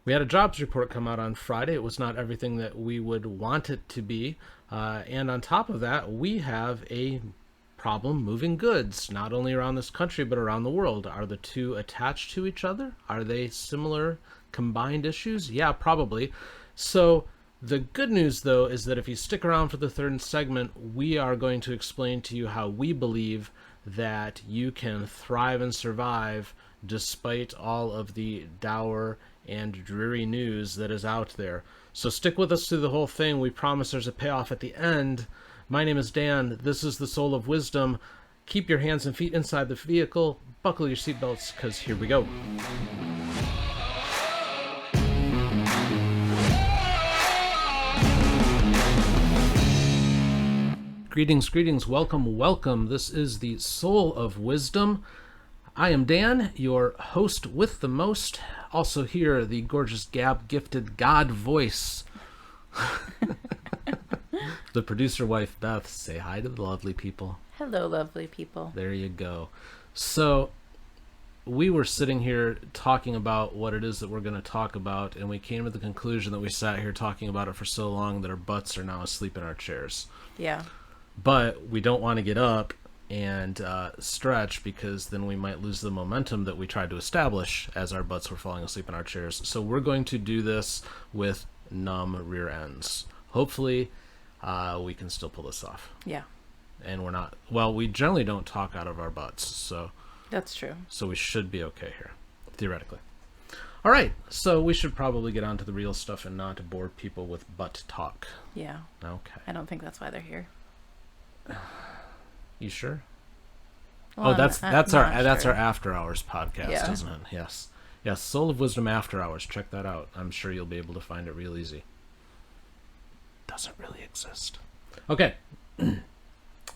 We had a jobs report come out on Friday. It was not everything that we would want it to be. And on top of that, we have a problem moving goods, not only around this country, but around the world. Are the two attached to each other? Are they similar combined issues? Yeah, probably. So the good news, though, is that if you stick around for the third segment, we are going to explain to you how we believe that you can thrive and survive despite all of the dour and dreary news that is out there. So stick with us through the whole thing. We promise there's a payoff at the end. My name is Dan. This is the Soule of Wisdom. Keep your hands and feet inside the vehicle. Buckle your seatbelts, because here we go. Greetings, greetings, welcome, welcome. This is the Soule of Wisdom. I am Dan, your host with the most. Also here, the gorgeous Gab-gifted God voice. The producer wife, Beth. Say hi to the lovely people. Hello, lovely people. There you go. So, we were sitting here talking about what it is that we're going to talk about, and we came to the conclusion that we sat here talking about it for so long that our butts are now asleep in our chairs. Yeah. But we don't want to get up and stretch, because then we might lose the momentum that we tried to establish as our butts were falling asleep in our chairs. So we're going to do this with numb rear ends. Hopefully, we can still pull this off. Yeah. And we're not, well, we generally don't talk out of our butts, so. That's true. So we should be okay here, theoretically. All right, so we should probably get on to the real stuff and not bore people with butt talk. Yeah. Okay. I don't think that's why they're here. You sure? Well, that's I'm our sure. after hours podcast, Yeah. isn't it? Yes. Yes, Soule of Wisdom after hours. Check that out. I'm sure you'll be able to find it real easy. Doesn't really exist. Okay.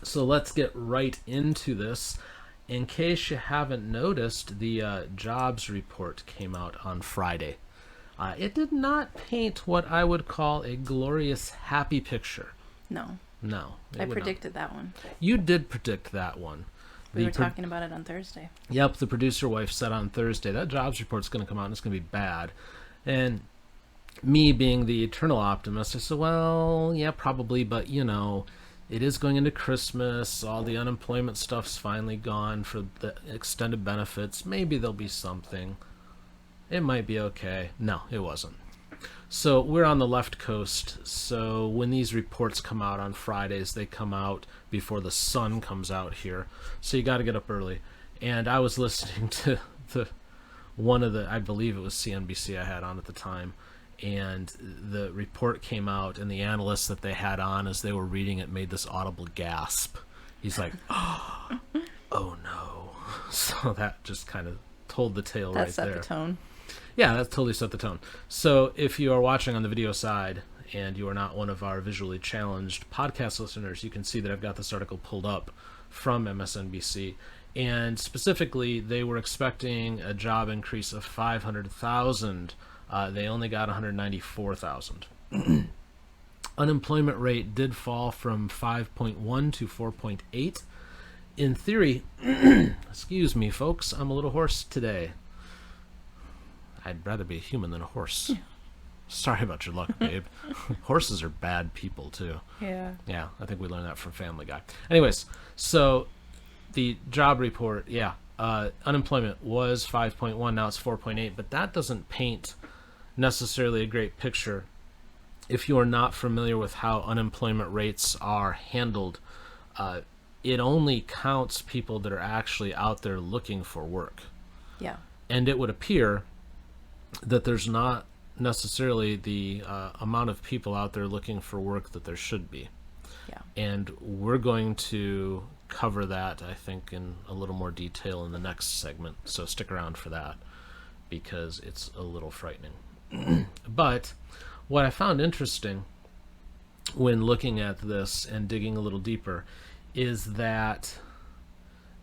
So let's get right into this. In case you haven't noticed, the jobs report came out on Friday. It did not paint what I would call a glorious, happy picture. No. No. I predicted that one. You did predict that one. We were talking about it on Thursday. Yep, the producer wife said on Thursday that jobs report's going to come out and it's going to be bad. And me being the eternal optimist, I said, well, yeah, probably, but you know, it is going into Christmas. All the unemployment stuff's finally gone for the extended benefits. Maybe there'll be something. It might be okay. No, it wasn't. So we're on the left coast. So when these reports come out on Fridays, they come out before the sun comes out here. So you got to get up early. And I was listening to I believe it was CNBC I had on at the time. And the report came out, and the analyst that they had on as they were reading it made this audible gasp. He's like, oh no. So that just kind of told the tale right there. That set the tone. Yeah, that totally set the tone. So if you are watching on the video side and you are not one of our visually challenged podcast listeners, you can see that I've got this article pulled up from MSNBC. And specifically, they were expecting a job increase of 500,000. They only got 194,000. Unemployment rate did fall from 5.1 to 4.8. In theory, excuse me, folks, I'm a little hoarse today. I'd rather be a human than a horse. Yeah. Sorry about your luck, babe. Horses are bad people, too. Yeah. Yeah, I think we learned that from Family Guy. Anyways, so the job report, unemployment was 5.1, now it's 4.8, but that doesn't paint necessarily a great picture if you are not familiar with how unemployment rates are handled. It only counts people that are actually out there looking for work. Yeah. And it would appear that there's not necessarily the amount of people out there looking for work that there should be. Yeah. And we're going to cover that, I think, in a little more detail in the next segment. So stick around for that, because it's a little frightening. But what I found interesting when looking at this and digging a little deeper is that,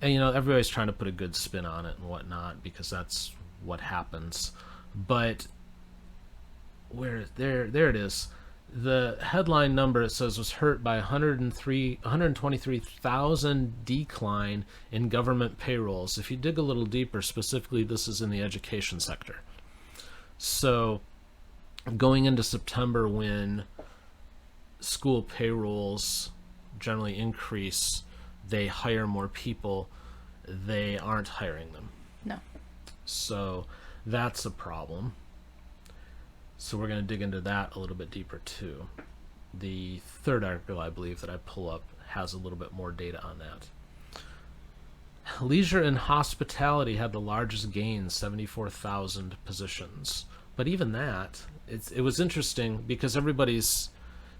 and you know, everybody's trying to put a good spin on it and whatnot, because that's what happens. But there it is. The headline number, it says, was hurt by 123,000 decline in government payrolls. If you dig a little deeper, specifically this is in the education sector. So going into September, when school payrolls generally increase, they hire more people. They aren't hiring them. No. So that's a problem. So we're going to dig into that a little bit deeper too. The third article, I believe, that I pull up has a little bit more data on that. Leisure and hospitality had the largest gain, 74,000 positions. But even that, it was interesting because everybody's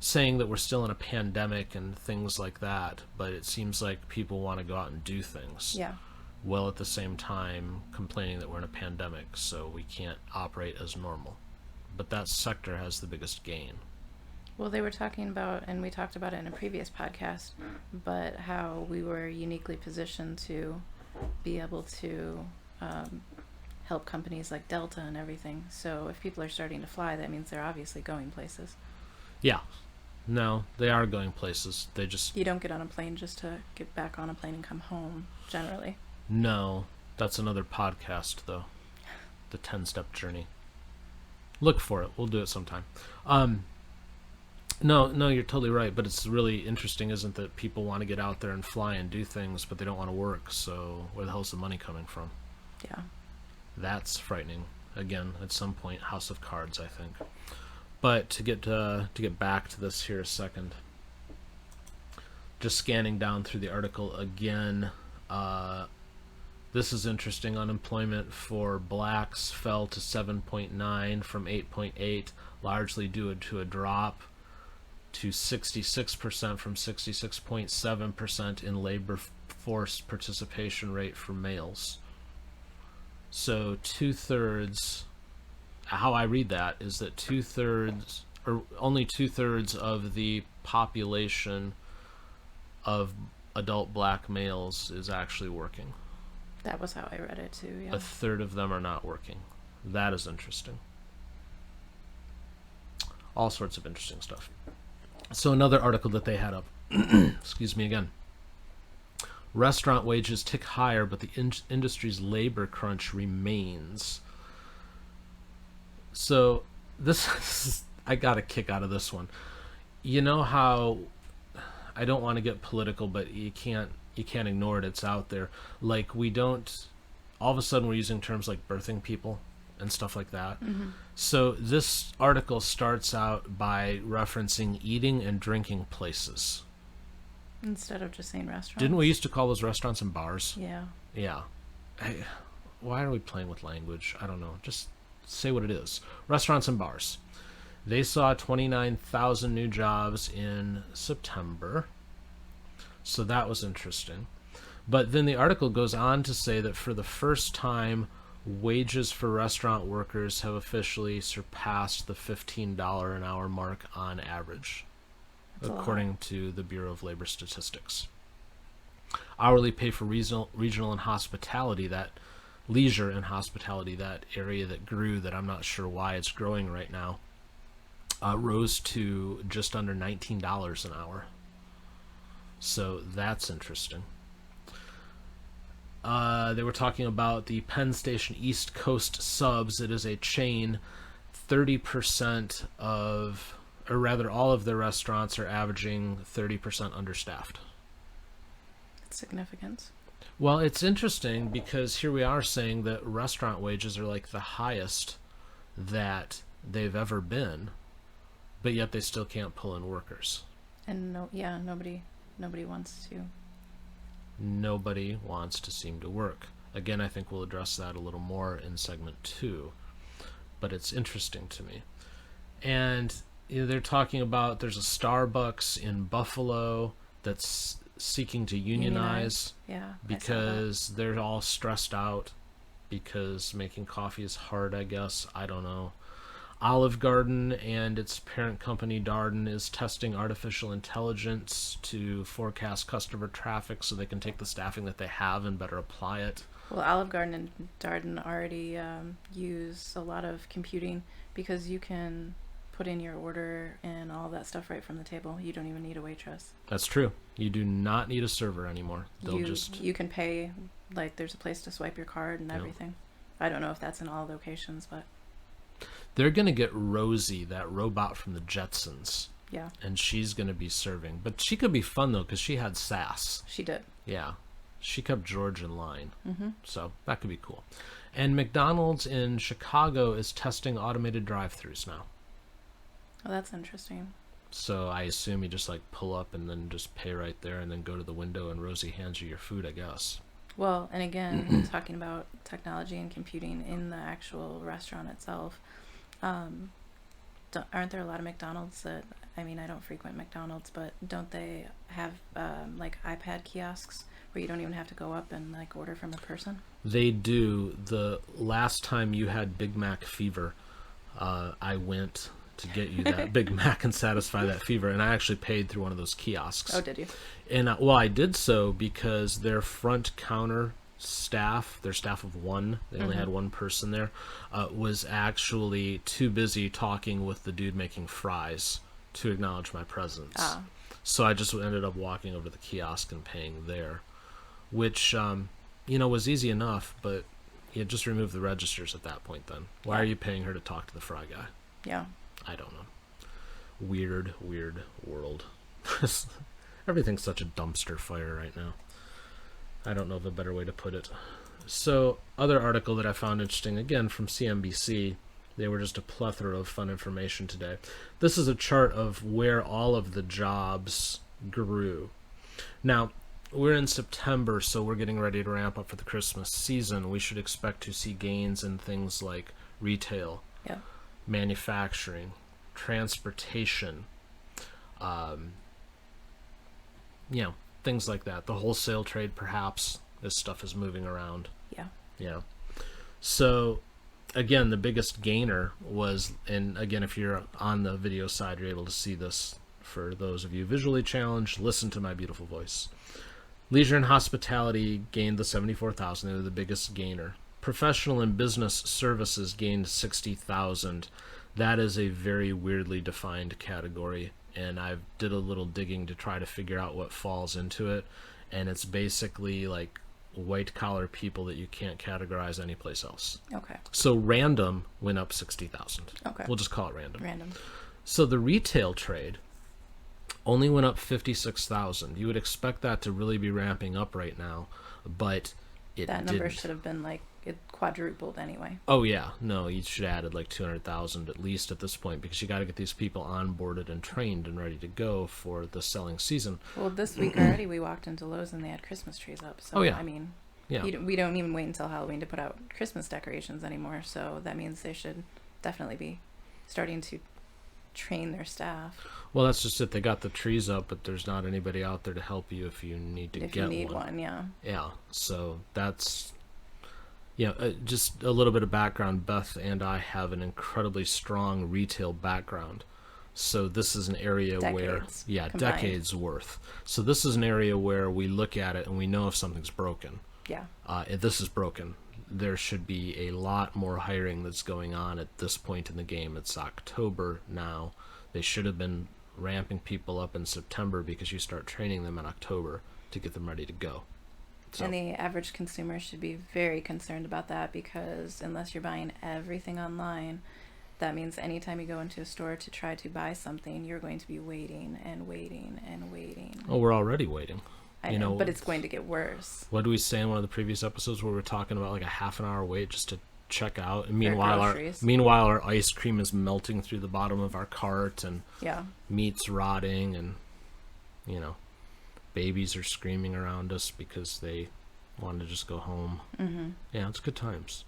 saying that we're still in a pandemic and things like that, but it seems like people want to go out and do things. Yeah. While at the same time complaining that we're in a pandemic, so we can't operate as normal. But that sector has the biggest gain. Well, they were talking about, and we talked about it in a previous podcast, but how we were uniquely positioned to be able to help companies like Delta and everything. So if people are starting to fly, that means they're obviously going places. Yeah. No, they are going places. They just... You don't get on a plane just to get back on a plane and come home, generally. No. That's another podcast, though. The 10-step journey. Look for it. We'll do it sometime. No, you're totally right. But it's really interesting, isn't it? People want to get out there and fly and do things, but they don't want to work. So where the hell's the money coming from? Yeah. That's frightening. Again, at some point, House of Cards, I think. But to get back to this here a second, just scanning down through the article again, this is interesting. Unemployment for blacks fell to 7.9 from 8.8, largely due to a drop to 66% from 66.7% in labor force participation rate for males. So 2/3, how I read that is that 2/3, or only 2/3 of the population of adult black males is actually working. That was how I read it too, yeah. 1/3 of them are not working. That is interesting. All sorts of interesting stuff. So another article that they had up, excuse me again. Restaurant wages tick higher, but the industry's labor crunch remains. So this, I got a kick out of this one. You know how, I don't want to get political, but you can't ignore it. It's out there. Like, we don't, all of a sudden we're using terms like birthing people and stuff like that. Mm-hmm. So this article starts out by referencing eating and drinking places. Instead of just saying restaurants. Didn't we used to call those restaurants and bars? Yeah. Yeah. Why are we playing with language? I don't know. Just say what it is. Restaurants and bars. They saw 29,000 new jobs in September. So that was interesting. But then the article goes on to say that for the first time, wages for restaurant workers have officially surpassed the $15 an hour mark on average, according to the Bureau of Labor Statistics. Hourly pay for regional and hospitality, that leisure and hospitality, that area that grew, that I'm not sure why it's growing right now, rose to just under $19 an hour. So that's interesting. They were talking about the Penn Station East Coast Subs. It is a chain. 30% of, or rather all of their restaurants are averaging 30% understaffed. That's significant. Well, it's interesting because here we are saying that restaurant wages are like the highest that they've ever been, but yet they still can't pull in workers. And nobody wants to. Nobody wants to seem to work. Again, I think we'll address that a little more in segment 2, but it's interesting to me. And they're talking about, there's a Starbucks in Buffalo that's seeking to unionize. Yeah, because they're all stressed out because making coffee is hard, I guess. I don't know. Olive Garden and its parent company Darden is testing artificial intelligence to forecast customer traffic so they can take the staffing that they have and better apply it. Well, Olive Garden and Darden already use a lot of computing because you can put in your order and all that stuff right from the table. You don't even need a waitress. That's true. You do not need a server anymore. You can pay, like there's a place to swipe your card and everything. I don't know if that's in all locations, but They're going to get Rosie, that robot from the Jetsons, Yeah, and she's going to be serving. But she could be fun, though, because she had sass. she did. Yeah. She kept George in line. Mm-hmm. So that could be cool. And McDonald's in Chicago is testing automated drive-thrus now. Oh, that's interesting. So I assume you just like pull up and then just pay right there and then go to the window and Rosie hands you your food, I guess. Well, and again, talking about technology and computing in the actual restaurant itself, aren't there a lot of McDonald's that, I mean, I don't frequent McDonald's, but don't they have like iPad kiosks where you don't even have to go up and like order from a person? They do. The last time you had Big Mac fever, I went to get you that Big Mac and satisfy that fever, and I actually paid through one of those kiosks. Oh, did you? And well, I did so because their front counter staff, their staff of one, they only had one person there, was actually too busy talking with the dude making fries to acknowledge my presence. Ah. So I just ended up walking over to the kiosk and paying there, which, was easy enough, but you just remove the registers at that point then. Why are you paying her to talk to the fry guy? Yeah. I don't know. Weird world. Everything's such a dumpster fire right now. I don't know of a better way to put it. So, other article that I found interesting, again from CNBC, they were just a plethora of fun information today. This is a chart of where all of the jobs grew. Now, we're in September, so we're getting ready to ramp up for the Christmas season. We should expect to see gains in things like retail, manufacturing, transportation, things like that. The wholesale trade, perhaps, this stuff is moving around. Yeah. So, again, the biggest gainer was, and again, if you're on the video side, you're able to see this. For those of you visually challenged, listen to my beautiful voice. Leisure and hospitality gained the 74,000. They were the biggest gainer. Professional and business services gained 60,000. That is a very weirdly defined category, and I did a little digging to try to figure out what falls into it, and it's basically like white-collar people that you can't categorize anyplace else. Okay. So random went up 60,000. Okay. We'll just call it random. Random. So the retail trade only went up 56,000. You would expect that to really be ramping up right now, but it That number didn't. should have been like it quadrupled anyway. Oh yeah, no, you should have added like 200,000 at least at this point, because you got to get these people onboarded and trained and ready to go for the selling season. Well, this week already we walked into Lowe's and they had Christmas trees up. So, Oh, yeah. I mean, Yeah. we don't even wait until Halloween to put out Christmas decorations anymore. So that means they should definitely be starting to train their staff. Well, that's just it. They got the trees up, but there's not anybody out there to help you if you need to If get you need one. one, yeah. Yeah, so that's, just a little bit of background. Beth and I have an incredibly strong retail background. So this is an area where, Decades combined. decades worth. So this is an area where we look at it and we know if something's broken. Yeah. If this is broken, there should be a lot more hiring that's going on at this point in the game. It's October now. They should have been ramping people up in September because you start training them in October to get them ready to go. So, And the average consumer should be very concerned about that, because unless you're buying everything online, that means anytime you go into a store to try to buy something, you're going to be waiting and waiting and waiting. oh, we're already waiting. I you know, know, but it's going to get worse. What did we say in one of the previous episodes where we were talking about like a half an hour wait just to check out? And meanwhile our ice cream is melting through the bottom of our cart, and Yeah. meat's rotting, and babies are screaming around us because they want to just go home. Mm-hmm. Yeah, it's good times.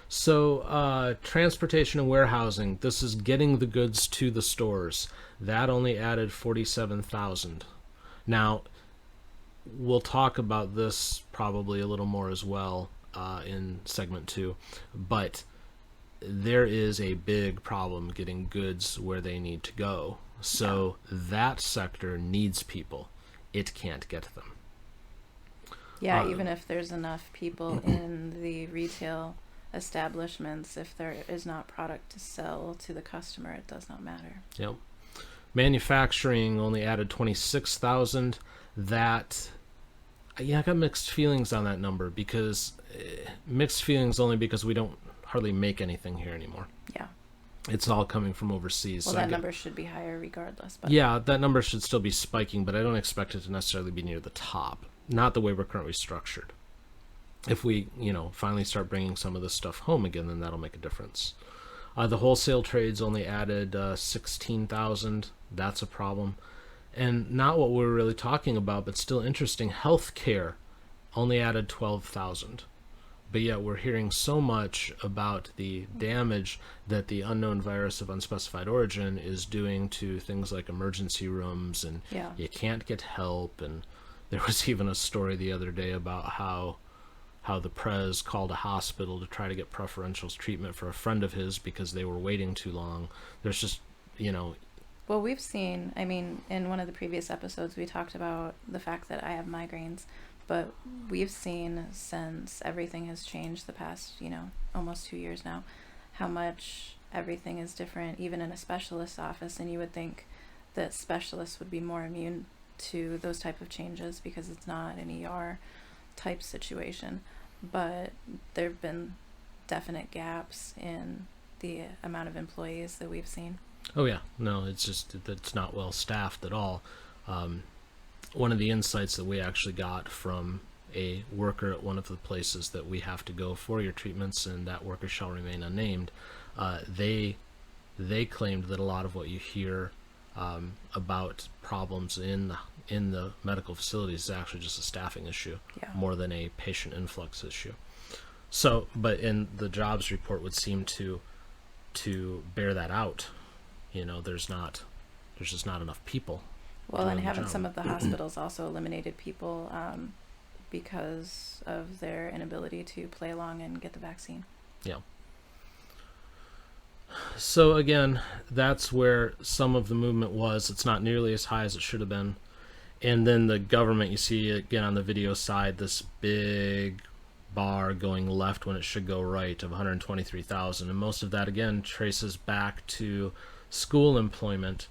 So transportation and warehousing, this is getting the goods to the stores. That only added 47,000. Now, we'll talk about this probably a little more as well in segment 2, but there is a big problem getting goods where they need to go. So that sector needs people. It can't get them. Yeah, even if there's enough people in the retail establishments, if there is not product to sell to the customer, it does not matter. Yep. Manufacturing only added 26,000. That, I got mixed feelings on that number, because mixed feelings only because we don't hardly make anything here anymore. Yeah. It's all coming from overseas. Well, So that number should be higher regardless. But yeah, that number should still be spiking, but I don't expect it to necessarily be near the top. Not the way we're currently structured. If we, finally start bringing some of this stuff home again, then that'll make a difference. The wholesale trades only added 16,000. That's a problem. And not what we're really talking about, but still interesting. Healthcare only added 12,000. But yet we're hearing so much about the damage that the unknown virus of unspecified origin is doing to things like emergency rooms, and yeah. you can't get help. And there was even a story the other day about how the Prez called a hospital to try to get preferential treatment for a friend of his because they were waiting too long. There's just, Well, we've seen, in one of the previous episodes, we talked about the fact that I have migraines. But we've seen, since everything has changed the past, almost 2 years now, how much everything is different, even in a specialist's office. And you would think that specialists would be more immune to those type of changes because it's not an ER type situation. But there have been definite gaps in the amount of employees that we've seen. Oh, yeah. No, it's just that it's not well staffed at all. One of the insights that we actually got from a worker at one of the places that we have to go for your treatments, and that worker shall remain unnamed, they claimed that a lot of what you hear about problems in the medical facilities is actually just a staffing issue, more than a patient influx issue. So, but in the jobs report would seem to bear that out. There's just not enough people. Well, and haven't some of the hospitals also eliminated people because of their inability to play along and get the vaccine? Yeah. So again, that's where some of the movement was. It's not nearly as high as it should have been. And then the government, you see again on the video side, this big bar going left when it should go right of 123,000. And most of that, again, traces back to school employment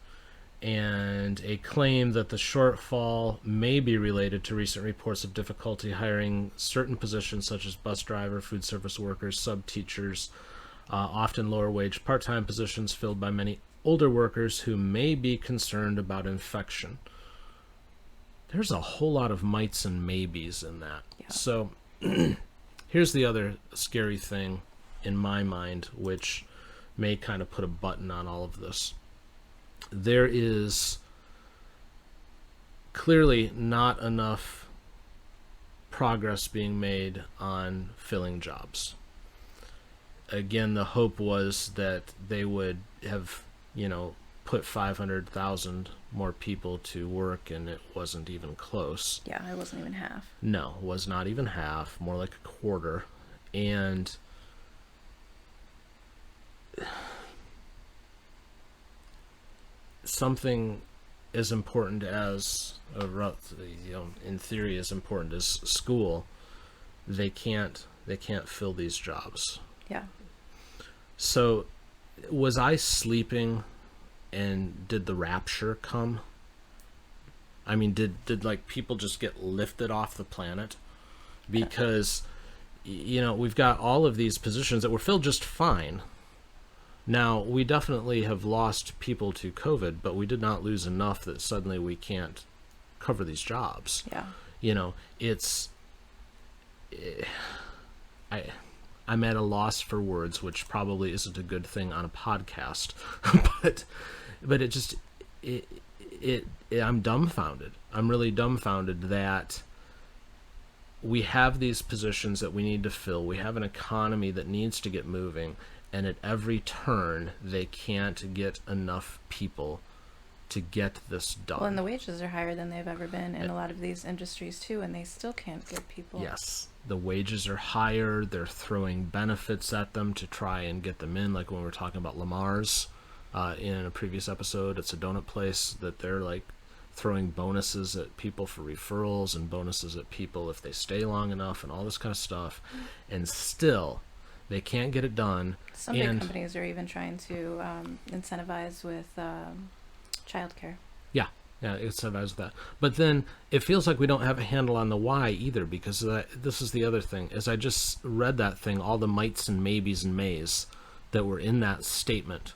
and a claim that the shortfall may be related to recent reports of difficulty hiring certain positions such as bus driver, food service workers, sub-teachers, often lower wage part-time positions filled by many older workers who may be concerned about infection. There's a whole lot of mights and maybes in that. Yeah. So here's the other scary thing in my mind, which may kind of put a button on all of this. There is clearly not enough progress being made on filling jobs. Again, the hope was that they would have, put 500,000 more people to work, and it wasn't even close. Yeah, it wasn't even half. No, it was not even half, more like a quarter. And something as important as, in theory, as important as school, they can't fill these jobs. Yeah. So, was I sleeping, and did the rapture come? Did like people just get lifted off the planet? Because, we've got all of these positions that were filled just fine. Now, we definitely have lost people to COVID, but we did not lose enough that suddenly we can't cover these jobs. Yeah. I'm at a loss for words, which probably isn't a good thing on a podcast, but I'm dumbfounded. I'm really dumbfounded that we have these positions that we need to fill. We have an economy that needs to get moving. And at every turn, they can't get enough people to get this done. Well, and the wages are higher than they've ever been in a lot of these industries, too, and they still can't get people. Yes. The wages are higher. They're throwing benefits at them to try and get them in, like when we were talking about Lamar's in a previous episode. It's a donut place that they're, throwing bonuses at people for referrals and bonuses at people if they stay long enough and all this kind of stuff. And still, they can't get it done. Some big companies are even trying to incentivize with childcare. Yeah, incentivize with that. But then it feels like we don't have a handle on the why either, because this is the other thing. As I just read that thing, all the mights and maybes and mays that were in that statement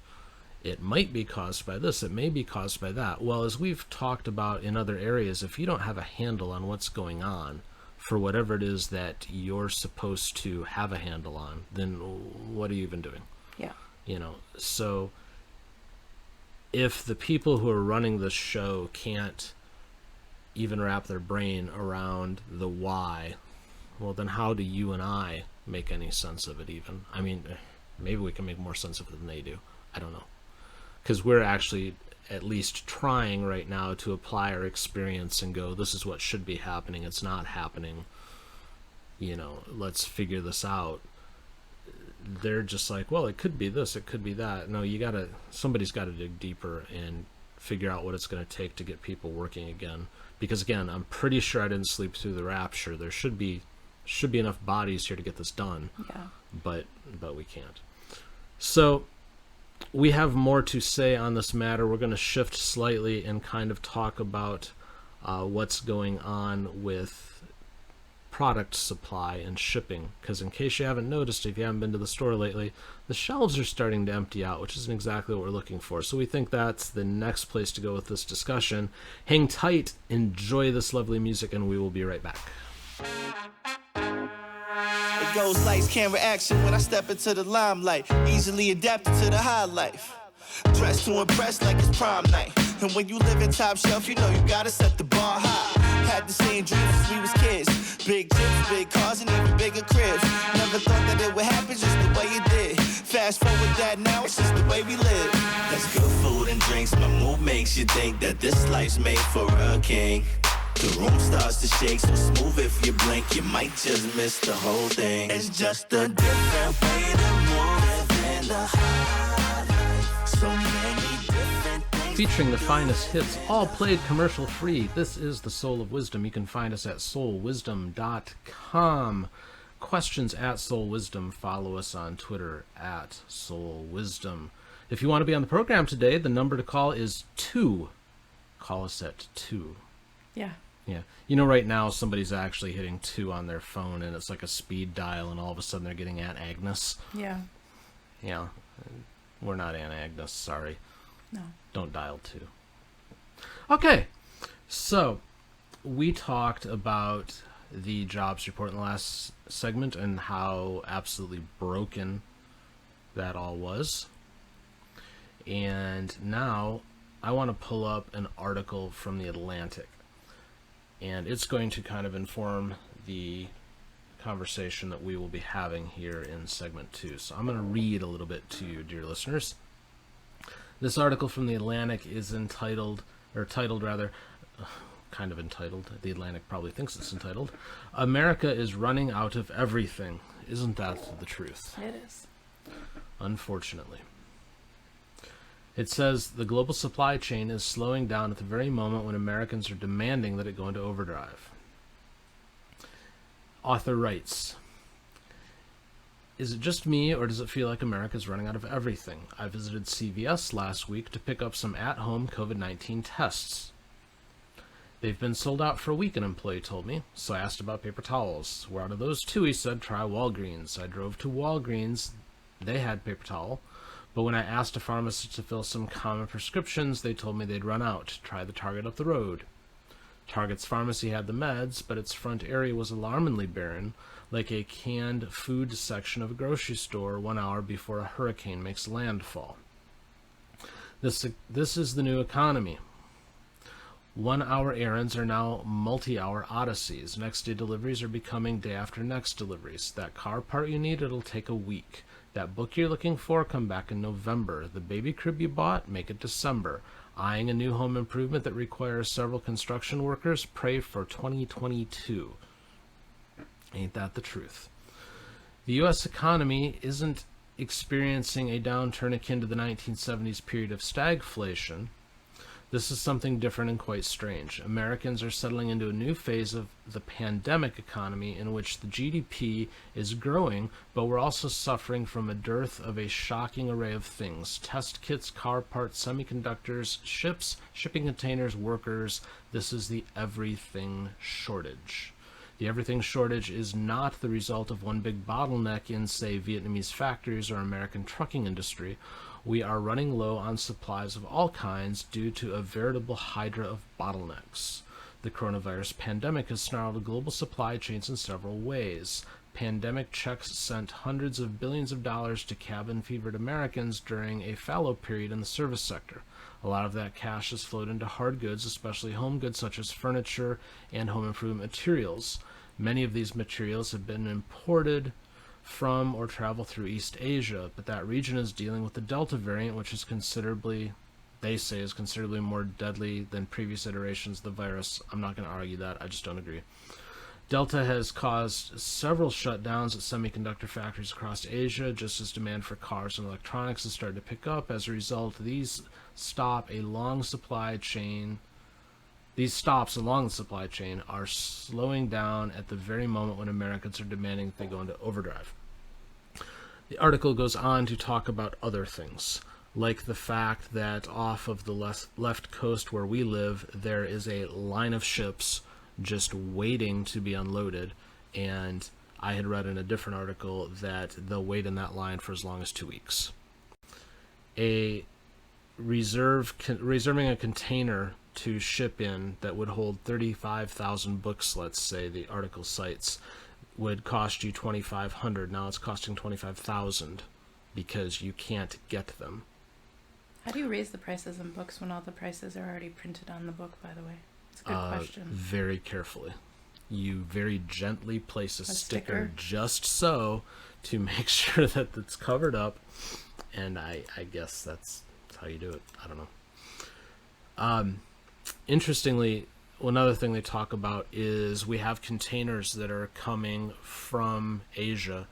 It might be caused by this, it may be caused by that. Well, as we've talked about in other areas, if you don't have a handle on what's going on for whatever it is that you're supposed to have a handle on, then what are you even doing? Yeah. So if the people who are running the show can't even wrap their brain around the why, well, then how do you and I make any sense of it even? I mean, maybe we can make more sense of it than they do. I don't know. Because we're actually at least trying right now to apply our experience and go, this is what should be happening. It's not happening. Let's figure this out. They're just like, well, it could be this, it could be that. No, somebody's got to dig deeper and figure out what it's going to take to get people working again. Because again, I'm pretty sure I didn't sleep through the rapture. There should be enough bodies here to get this done. Yeah. But we can't. So we have more to say on this matter. We're going to shift slightly and kind of talk about what's going on with product supply and shipping, because in case you haven't noticed, if you haven't been to the store lately, the shelves are starting to empty out, which isn't exactly what we're looking for. So we think that's the next place to go with this discussion. Hang tight, enjoy this lovely music, and we will be right back. It goes lights, camera, action when I step into the limelight. Easily adapted to the high life. Dressed to impress like it's prom night. And when you live in top shelf, you gotta set the bar high. Had the same dreams since we was kids. Big trips, big cars, and even bigger cribs. Never thought that it would happen just the way it did. Fast forward that now, it's just the way we live. That's good food and drinks. My mood makes you think that this life's made for a king. The room starts to shake so smooth if you blink, you might just miss the whole thing. It's just a different way to move in the high life. So many different things. Featuring the finest hits, all played commercial free. This is the Soul of Wisdom. You can find us at soulwisdom.com. Questions at Soul Wisdom. Follow us on Twitter at Soul Wisdom. If you want to be on the program today, the number to call is 2. Call us at 2. Yeah. Yeah. Right now somebody's actually hitting 2 on their phone and it's like a speed dial and all of a sudden they're getting Aunt Agnes. Yeah. Yeah. We're not Aunt Agnes, sorry. No. Don't dial 2. Okay. So, we talked about the jobs report in the last segment and how absolutely broken that all was. And now I want to pull up an article from The Atlantic. And it's going to kind of inform the conversation that we will be having here in segment 2. So I'm going to read a little bit to you, dear listeners. This article from The Atlantic is entitled, kind of entitled, The Atlantic probably thinks it's entitled, America is Running Out of Everything. Isn't that the truth? It is. Unfortunately. It says the global supply chain is slowing down at the very moment when Americans are demanding that it go into overdrive. Author writes, is it just me, or does it feel like America's running out of everything? I visited CVS last week to pick up some at-home COVID-19 tests. They've been sold out for a week, an employee told me, so I asked about paper towels. We're out of those too, he said. Try Walgreens. I drove to Walgreens. They had paper towel. But when I asked a pharmacist to fill some common prescriptions, they told me they'd run out. Try the Target up the road. Target's pharmacy had the meds, but its front area was alarmingly barren, like a canned food section of a grocery store 1 hour before a hurricane makes landfall. This is the new economy. 1 hour errands are now multi-hour odysseys. Next day deliveries are becoming day after next deliveries. That car part you need, it'll take a week. That book you're looking for, come back in November. The baby crib you bought, make it December. Eyeing a new home improvement that requires several construction workers, pray for 2022. Ain't that the truth? The U.S. economy isn't experiencing a downturn akin to the 1970s period of stagflation. This is something different and quite strange. Americans are settling into a new phase of the pandemic economy in which the GDP is growing, but we're also suffering from a dearth of a shocking array of things. Test kits, car parts, semiconductors, ships, shipping containers, workers. This is the everything shortage. The everything shortage is not the result of one big bottleneck in, say, Vietnamese factories or American trucking industry. We are running low on supplies of all kinds due to a veritable hydra of bottlenecks. The coronavirus pandemic has snarled global supply chains in several ways. Pandemic checks sent hundreds of billions of dollars to cabin-fevered Americans during a fallow period in the service sector. A lot of that cash has flowed into hard goods, especially home goods such as furniture and home improvement materials. Many of these materials have been imported from or travel through East Asia, but that region is dealing with the Delta variant, which is considerably more deadly than previous iterations of the virus. I'm not going to argue that. I just don't agree. Delta has caused several shutdowns at semiconductor factories across Asia, just as demand for cars and electronics has started to pick up. As a result, these stops along the supply chain are slowing down at the very moment when Americans are demanding that they go into overdrive. The article goes on to talk about other things, like the fact that off of the left coast where we live, there is a line of ships just waiting to be unloaded, and I had read in a different article that they'll wait in that line for as long as 2 weeks. Reserving a container to ship in that would hold 35,000 books, let's say, the article cites, would cost you $2,500. Now it's costing $25,000 because you can't get them. How do you raise the prices in books when all the prices are already printed on the book, by the way? It's a good question. Very carefully. You very gently place a sticker just so to make sure that it's covered up, and I guess that's how you do it. I don't know. Interestingly, another thing they talk about is we have containers that are coming from Asia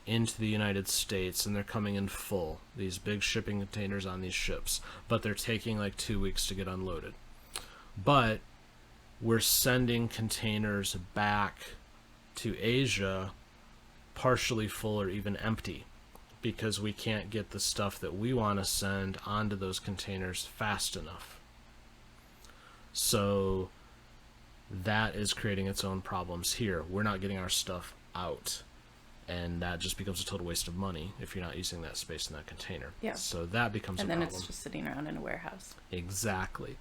into the United States, and they're coming in full, these big shipping containers on these ships, but they're taking like 2 weeks to get unloaded. But we're sending containers back to Asia partially full or even empty because we can't get the stuff that we want to send onto those containers fast enough. So that is creating its own problems here. We're not getting our stuff out, and that just becomes a total waste of money if you're not using that space in that container. Yeah. So that becomes a problem. And then it's just sitting around in a warehouse. Exactly.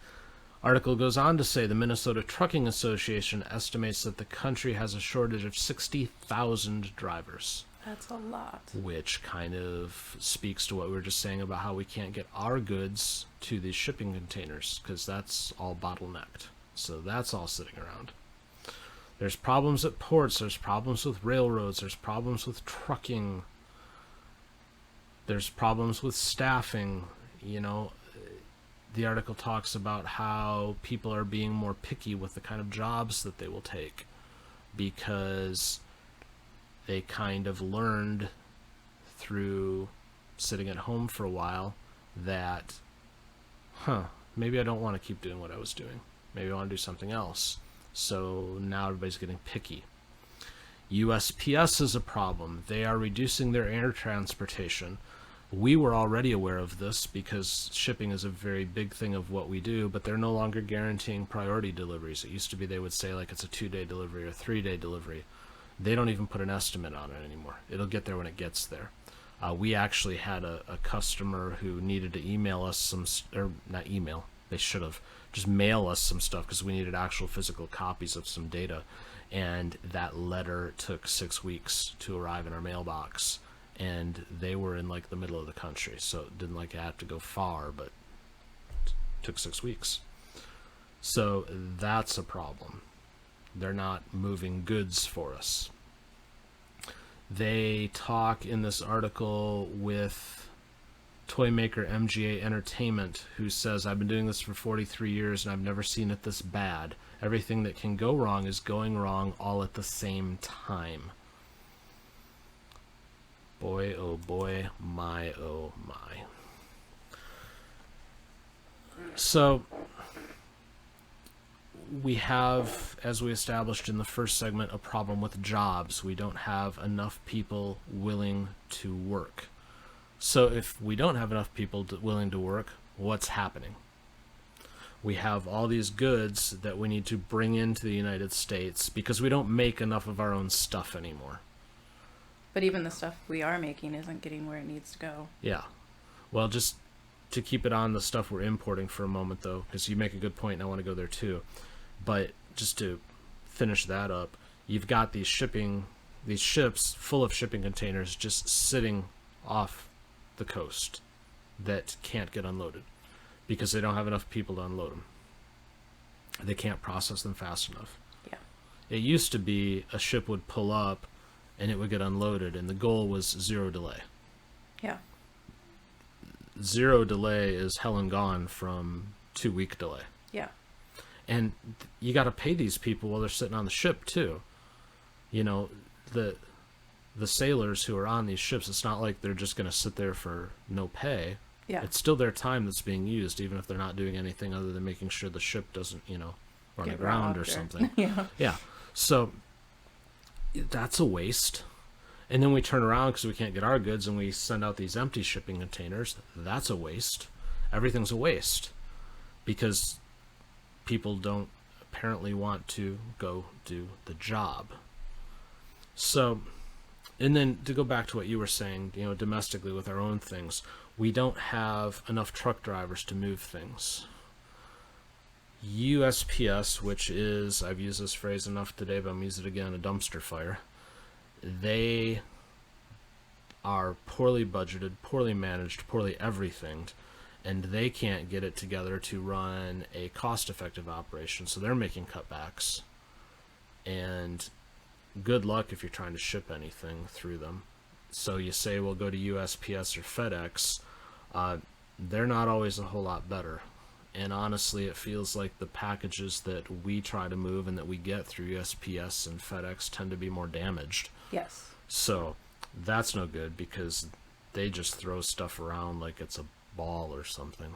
Article goes on to say the Minnesota Trucking Association estimates that the country has a shortage of 60,000 drivers. That's a lot. Which kind of speaks to what we were just saying about how we can't get our goods to these shipping containers, because that's all bottlenecked. So that's all sitting around. There's problems at ports, there's problems with railroads, there's problems with trucking, there's problems with staffing. You know, the article talks about how people are being more picky with the kind of jobs that they will take because they kind of learned through sitting at home for a while that, maybe I don't want to keep doing what I was doing. Maybe I want to do something else. So now everybody's getting picky. USPS is a problem. They are reducing their air transportation. We were already aware of this because shipping is a very big thing of what we do, but they're no longer guaranteeing priority deliveries. It used to be they would say like it's a 2-day delivery or 3-day delivery. They don't even put an estimate on it anymore. It'll get there when it gets there. We actually had a customer who needed to email us some, or not email, they should have, just mail us some stuff because we needed actual physical copies of some data. And that letter took 6 weeks to arrive in our mailbox. And they were in like the middle of the country, so it didn't like have to go far, but it took 6 weeks. So that's a problem. They're not moving goods for us. They talk in this article with toy maker MGA Entertainment, who says, I've been doing this for 43 years and I've never seen it this bad. Everything that can go wrong is going wrong all at the same time. Boy, oh boy, my, oh my. So we have, as we established in the first segment, a problem with jobs. We don't have enough people willing to work. So if we don't have enough people willing to work, what's happening? We have all these goods that we need to bring into the United States because we don't make enough of our own stuff anymore. But even the stuff we are making isn't getting where it needs to go. Yeah. Well, just to keep it on the stuff we're importing for a moment, though, because you make a good point, and I want to go there too. But just to finish that up, you've got these ships full of shipping containers just sitting off the coast that can't get unloaded because they don't have enough people to unload them. They can't process them fast enough. Yeah. It used to be a ship would pull up and it would get unloaded, and the goal was 0 delay. Yeah. 0 delay is hell and gone from 2-week delay. Yeah. And you got to pay these people while they're sitting on the ship too. You know, the sailors who are on these ships, it's not like they're just going to sit there for no pay. Yeah. It's still their time that's being used, even if they're not doing anything other than making sure the ship doesn't, run Get aground or robbed something. Yeah. Yeah. So that's a waste. And then we turn around because we can't get our goods and we send out these empty shipping containers. That's a waste. Everything's a waste because people don't apparently want to go do the job. So, and then to go back to what you were saying, domestically with our own things, we don't have enough truck drivers to move things. USPS, which is, I've used this phrase enough today, but I'm using it again, a dumpster fire. They are poorly budgeted, poorly managed, poorly everythinged, and they can't get it together to run a cost-effective operation, so they're making cutbacks. And good luck if you're trying to ship anything through them. So you say, well, go to USPS or FedEx. They're not always a whole lot better. And honestly, it feels like the packages that we try to move and that we get through USPS and FedEx tend to be more damaged. Yes. So that's no good because they just throw stuff around like it's a ball or something.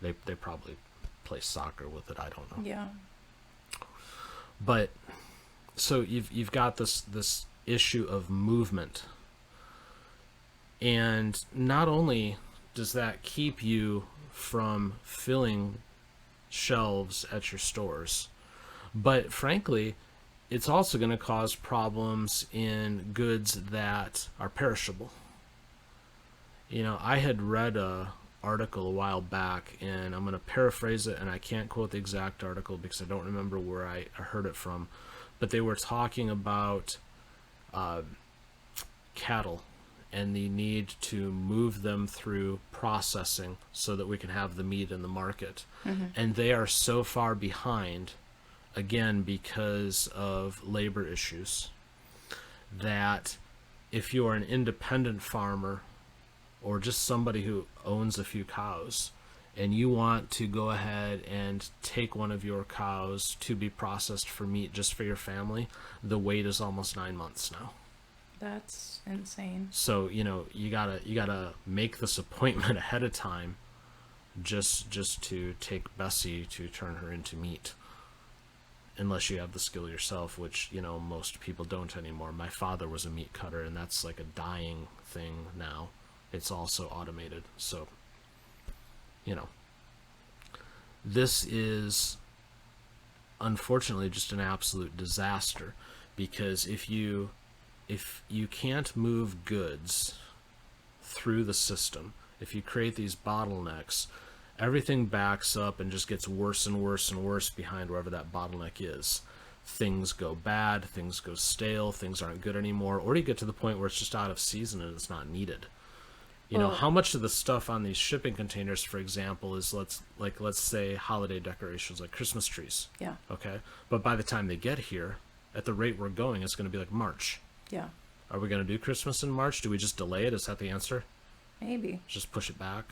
They probably play soccer with it. I don't know. Yeah. But so you've got this issue of movement, and not only does that keep you from filling shelves at your stores, but frankly, it's also going to cause problems in goods that are perishable. I had read a article a while back, and I'm going to paraphrase it, and I can't quote the exact article because I don't remember where I heard it from, but they were talking about cattle and the need to move them through processing so that we can have the meat in the market. Mm-hmm. And they are so far behind, again, because of labor issues, that if you're an independent farmer or just somebody who owns a few cows and you want to go ahead and take one of your cows to be processed for meat just for your family, the wait is almost 9 months now. That's insane. So, you gotta make this appointment ahead of time just to take Bessie to turn her into meat. Unless you have the skill yourself, which, most people don't anymore. My father was a meat cutter, and that's like a dying thing now. It's also automated. So, this is unfortunately just an absolute disaster, because if you can't move goods through the system, if you create these bottlenecks, everything backs up and just gets worse and worse and worse behind wherever that bottleneck is. Things go bad, things go stale, things aren't good anymore, or you get to the point where it's just out of season and it's not needed. How much of the stuff on these shipping containers, for example, is let's say holiday decorations like Christmas trees. Yeah. Okay. But by the time they get here, at the rate we're going, it's going to be like March. Yeah. Are we going to do Christmas in March? Do we just delay it? Is that the answer? Maybe. Just push it back.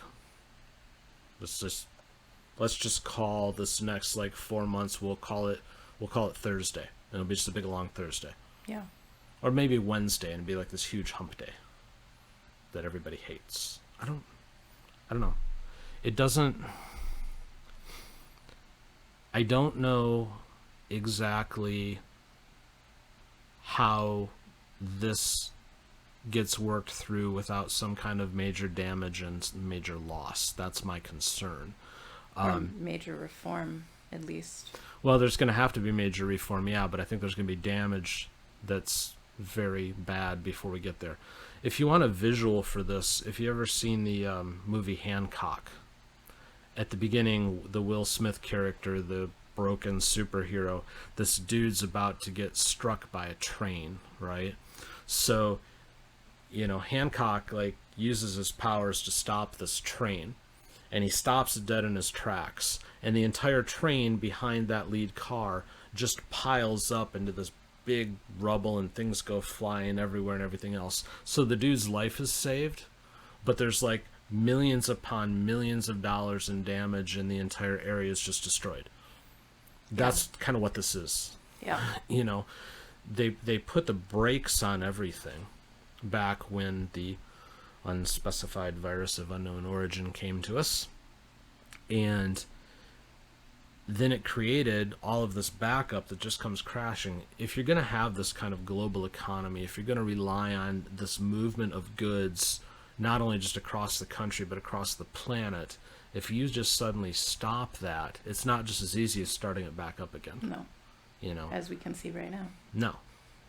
Let's just call this next 4 months. We'll call it Thursday. And it'll be just a big long Thursday. Yeah. Or maybe Wednesday and be like this huge hump day that everybody hates. I don't know. I don't know exactly how this gets worked through without some kind of major damage and major loss. That's my concern. Or major reform, at least. Well, there's going to have to be major reform, yeah, but I think there's going to be damage that's very bad before we get there. if you want a visual for this, if you ever seen the movie Hancock, at the beginning, the Will Smith character, the broken superhero, this dude's about to get struck by a train, right? So, Hancock like uses his powers to stop this train, and he stops it dead in his tracks, and the entire train behind that lead car just piles up into this big rubble, and things go flying everywhere and everything else. So the dude's life is saved, but there's like millions upon millions of dollars in damage, and the entire area is just destroyed. That's kind of what this is. Yeah. They put the brakes on everything back when the unspecified virus of unknown origin came to us, and then it created all of this backup that just comes crashing. If you're going to have this kind of global economy, if you're going to rely on this movement of goods, not only just across the country, but across the planet, if you just suddenly stop that, it's not just as easy as starting it back up again. No. As we can see right now. No.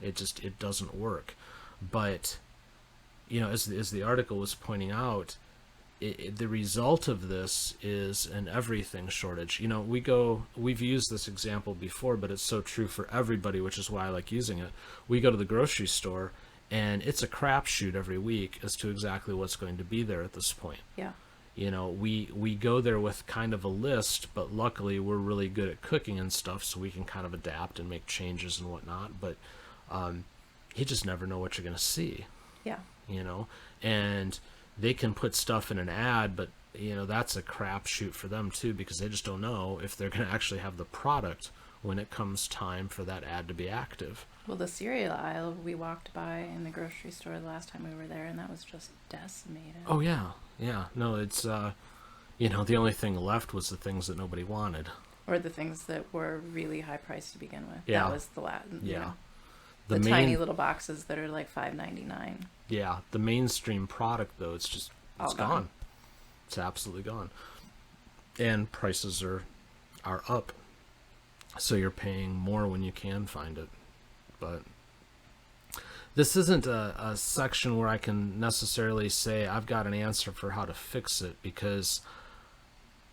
It doesn't work. But, as the article was pointing out, the result of this is an everything shortage. We've used this example before, but it's so true for everybody, which is why I like using it. We go to the grocery store, and it's a crapshoot every week as to exactly what's going to be there at this point. Yeah. We go there with kind of a list, but luckily we're really good at cooking and stuff, so we can kind of adapt and make changes and whatnot. But you just never know what you're going to see. Yeah. And they can put stuff in an ad, but that's a crapshoot for them too, because they just don't know if they're going to actually have the product when it comes time for that ad to be active. Well, the cereal aisle we walked by in the grocery store the last time we were there, and that was just decimated. Oh yeah. No, it's the only thing left was the things that nobody wanted, or the things that were really high priced to begin with. Yeah. That was the last. Yeah. The tiny little boxes that are like $5.99. Yeah, the mainstream product though, it's gone. It's absolutely gone, and prices are up, so you're paying more when you can find it. But this isn't a section where I can necessarily say I've got an answer for how to fix it, because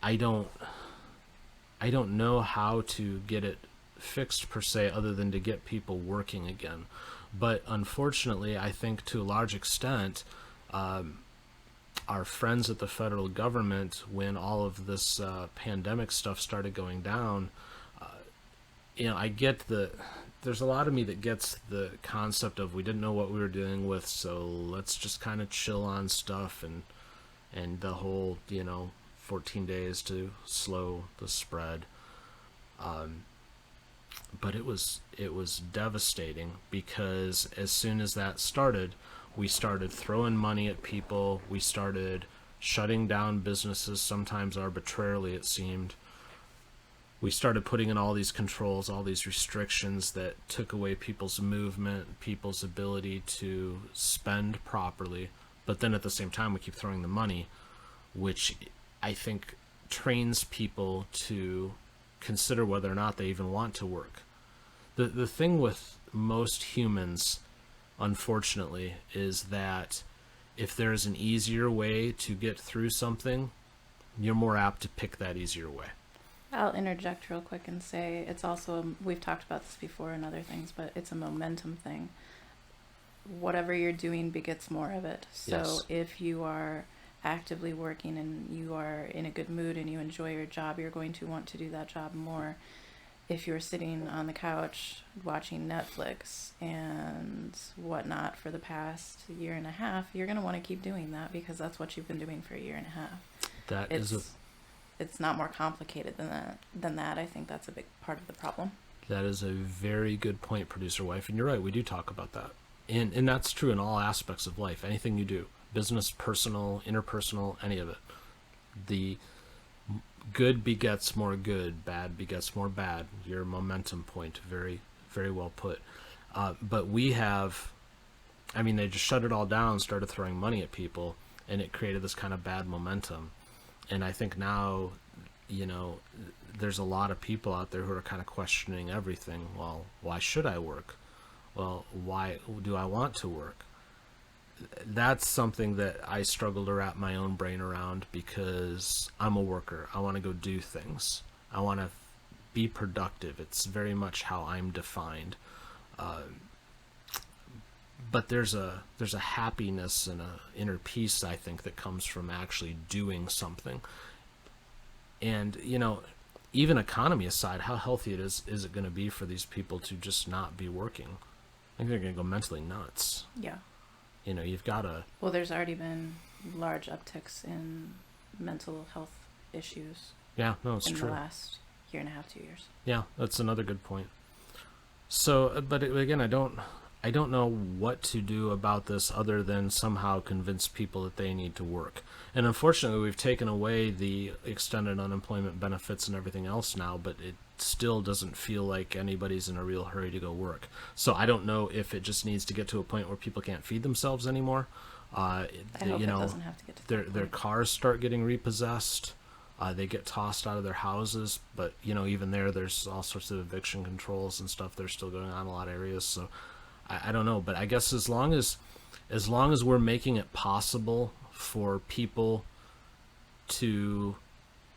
I don't know how to get it fixed per se, other than to get people working again. But unfortunately, I think to a large extent, our friends at the federal government, when all of this pandemic stuff started going down, I get there's a lot of me that gets the concept of we didn't know what we were dealing with, so let's just kind of chill on stuff, and the whole 14 days to slow the spread. But it was devastating, because as soon as that started, we started throwing money at people. We started shutting down businesses, sometimes arbitrarily it seemed. We started putting in all these controls, all these restrictions that took away people's movement, people's ability to spend properly. But then at the same time, we keep throwing the money, which I think trains people to consider whether or not they even want to work. The thing with most humans, unfortunately, is that if there's an easier way to get through something, you're more apt to pick that easier way. I'll interject real quick and say it's also, we've talked about this before and other things, but it's a momentum thing. Whatever you're doing begets more of it. So Yes. If you are actively working and you are in a good mood and you enjoy your job, you're going to want to do that job more. If you're sitting on the couch watching Netflix and whatnot for the past year and a half, you're going to want to keep doing that because that's what you've been doing for a year and a half. It's not more complicated than that. I think that's a big part of the problem. That is a very good point, producer wife, and you're right, we do talk about that. And that's true in all aspects of life, anything you do, business, personal, interpersonal, any of it. The good begets more good, bad begets more bad. Your momentum point, very, very well put. But we have, they just shut it all down, started throwing money at people, and it created this kind of bad momentum. And I think now, there's a lot of people out there who are kind of questioning everything. Well, why should I work? Well, why do I want to work? that's something that I struggle to wrap my own brain around, because I'm a worker. I want to go do things. I want to be productive. It's very much how I'm defined. But there's a happiness and a inner peace, I think, that comes from actually doing something. And, even economy aside, how healthy is it going to be for these people to just not be working? I think they're going to go mentally nuts. Yeah. You've got to... Well, there's already been large upticks in mental health issues. Yeah, no, it's in true. the last year and a half, 2 years. Yeah, that's another good point. So, but again, I don't know what to do about this other than somehow convince people that they need to work. And unfortunately, we've taken away the extended unemployment benefits and everything else now, but it still doesn't feel like anybody's in a real hurry to go work. So I don't know if it just needs to get to a point where people can't feed themselves anymore. I hope it doesn't have to get to that their point. cars start getting repossessed. They get tossed out of their houses, but even there's all sorts of eviction controls and stuff that are still going on in a lot of areas. So I don't know, but I guess as long as we're making it possible for people to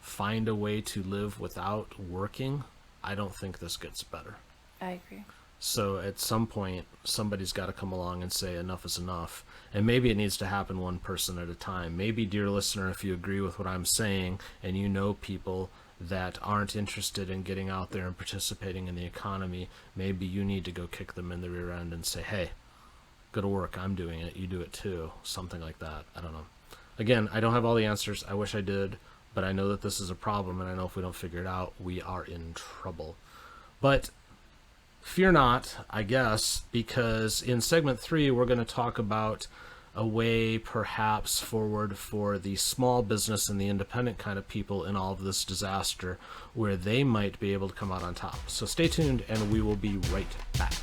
find a way to live without working, I don't think this gets better. I agree. So at some point, somebody's got to come along and say enough is enough. And maybe it needs to happen one person at a time. Maybe, dear listener, if you agree with what I'm saying and you know people that aren't interested in getting out there and participating in the economy, maybe you need to go kick them in the rear end and say, hey, go to work, I'm doing it, you do it too. Something like that. I don't know. Again, I don't have all the answers. I wish I did, but I know that this is a problem, and I know if we don't figure it out, we are in trouble. But fear not, I guess, because in segment 3, we're going to talk about a way perhaps forward for the small business and the independent kind of people in all of this disaster, where they might be able to come out on top. So stay tuned, and we will be right back.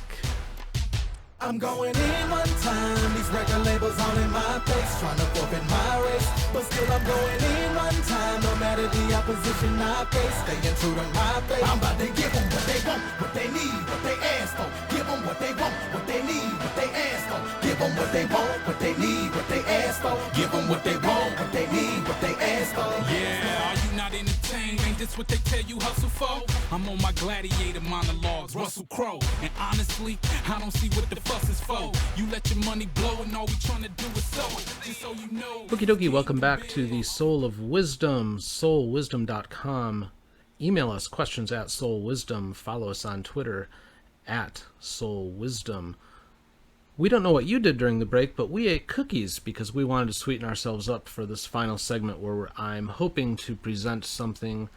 I'm going in one time, these record labels all in my face, trying to forfeit my race, but still I'm going in one time, no matter the opposition I face, staying true to my faith. I'm about to give them what they want, what they need, what they ask for, give them what they want, what they need, what they ask for, give them what they want, what they need, what they ask for, give them what they want, what they need, what they ask for. Yeah, are you not entertained? Ain't this what they tell you hustle for? I'm on my gladiator monologues, Russell Crowe, and honestly, I don't see what the fuss is for. You let your money blow and all we trying to do is sow it, just so you know. Okie dokie, welcome back to the Soul of Wisdom, soulwisdom.com. Email us questions at soulwisdom. Follow us on Twitter at soulwisdom. We don't know what you did during the break, but we ate cookies because we wanted to sweeten ourselves up for this final segment where I'm hoping to present something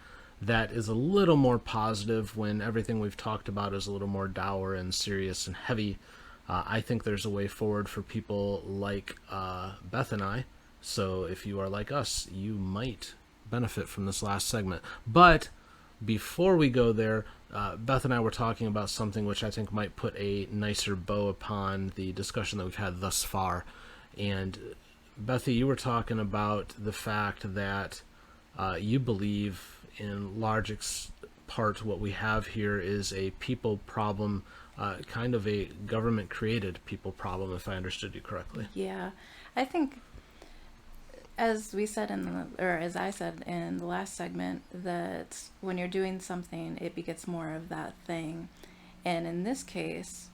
that is a little more positive when everything we've talked about is a little more dour and serious and heavy. I think there's a way forward for people like Beth and I. So if you are like us, you might benefit from this last segment. But before we go there, Beth and I were talking about something which I think might put a nicer bow upon the discussion that we've had thus far. And Bethy, you were talking about the fact that you believe in large part what we have here is a people problem, kind of a government-created people problem, if I understood you correctly. Yeah, I think, as we said as I said in the last segment, that when you're doing something, it begets more of that thing. And in this case,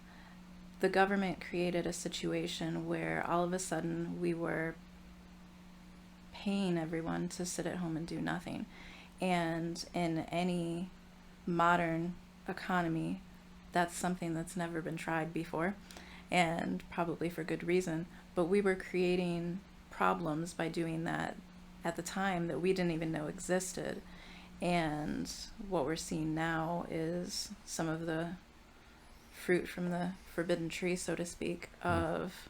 the government created a situation where all of a sudden we were paying everyone to sit at home and do nothing. And in any modern economy, that's something that's never been tried before, and probably for good reason. But we were creating problems by doing that at the time that we didn't even know existed. And what we're seeing now is some of the fruit from the forbidden tree, so to speak, of